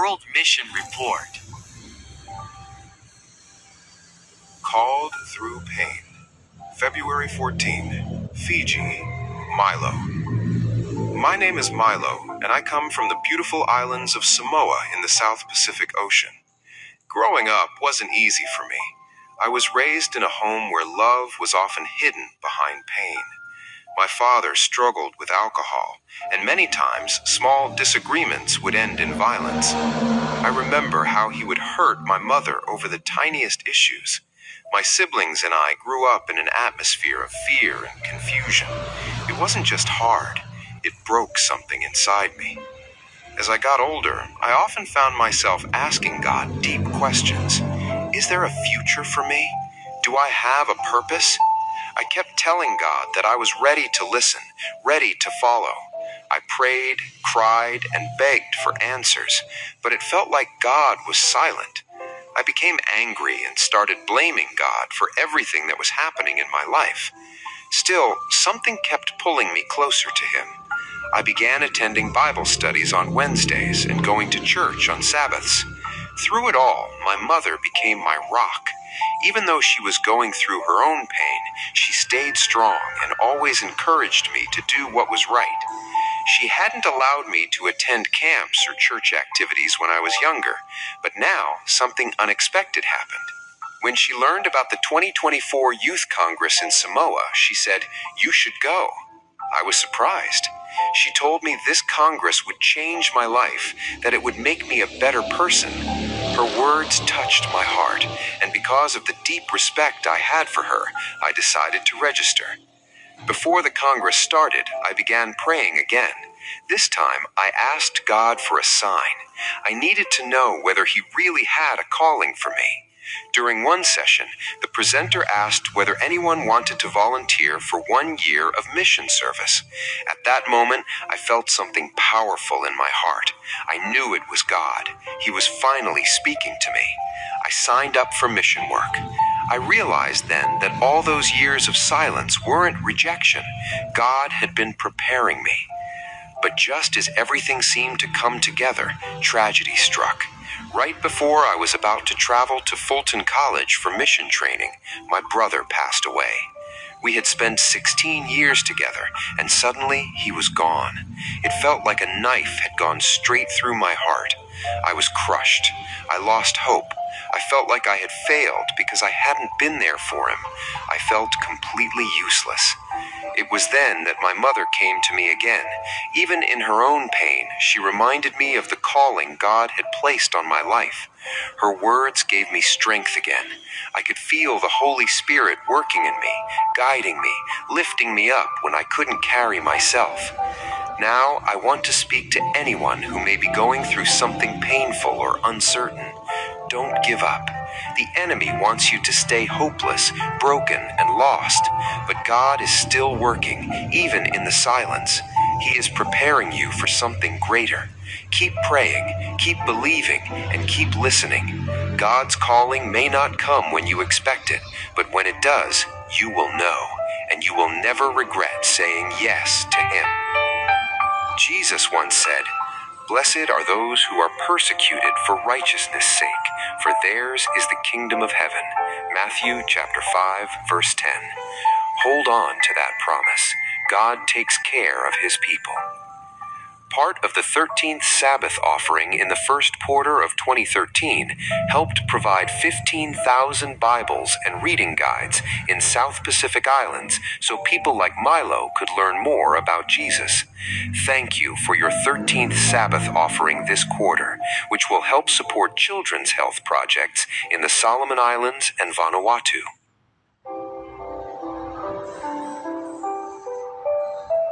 World Mission Report. Called Through Pain. February 14, Fiji, Milo. My name is Milo, and I come from the beautiful islands of Samoa in the South Pacific Ocean. Growing up wasn't easy for me. I was raised in a home where love was often hidden behind pain. My father struggled with alcohol, and many times small disagreements would end in violence. I remember how he would hurt my mother over the tiniest issues. My siblings and I grew up in an atmosphere of fear and confusion. It wasn't just hard, it broke something inside me. As I got older, I often found myself asking God deep questions. Is there a future for me? Do I have a purpose? I kept telling God that I was ready to listen, ready to follow. I prayed, cried, and begged for answers, but it felt like God was silent. I became angry and started blaming God for everything that was happening in my life. Still, something kept pulling me closer to Him. I began attending Bible studies on Wednesdays and going to church on Sabbaths. Through it all, my mother became my rock. Even though she was going through her own pain, she stayed strong and always encouraged me to do what was right. She hadn't allowed me to attend camps or church activities when I was younger, but now something unexpected happened. When she learned about the 2024 Youth Congress in Samoa, she said, "You should go." I was surprised. She told me this Congress would change my life, that it would make me a better person. Her words touched my heart, and because of the deep respect I had for her, I decided to register. Before the Congress started, I began praying again. This time, I asked God for a sign. I needed to know whether He really had a calling for me. During one session, the presenter asked whether anyone wanted to volunteer for 1 year of mission service. At that moment, I felt something powerful in my heart. I knew it was God. He was finally speaking to me. I signed up for mission work. I realized then that all those years of silence weren't rejection. God had been preparing me. But just as everything seemed to come together, tragedy struck. Right before I was about to travel to Fulton College for mission training, my brother passed away. We had spent 16 years together, and suddenly he was gone. It felt like a knife had gone straight through my heart. I was crushed. I lost hope. I felt like I had failed because I hadn't been there for him. I felt completely useless. It was then that my mother came to me again. Even in her own pain, she reminded me of the calling God had placed on my life. Her words gave me strength again. I could feel the Holy Spirit working in me, guiding me, lifting me up when I couldn't carry myself. Now I want to speak to anyone who may be going through something painful or uncertain. Don't give up. The enemy wants you to stay hopeless, broken, and lost, but God is still working, even in the silence. He is preparing you for something greater. Keep praying, keep believing, and keep listening. God's calling may not come when you expect it, but when it does, you will know, and you will never regret saying yes to Him. Jesus once said, "Blessed are those who are persecuted for righteousness' sake, for theirs is the kingdom of heaven." Matthew chapter 5, verse 10. Hold on to that promise. God takes care of His people. Part of the 13th Sabbath offering in the first quarter of 2013 helped provide 15,000 Bibles and reading guides in South Pacific Islands so people like Milo could learn more about Jesus. Thank you for your 13th Sabbath offering this quarter, which will help support children's health projects in the Solomon Islands and Vanuatu.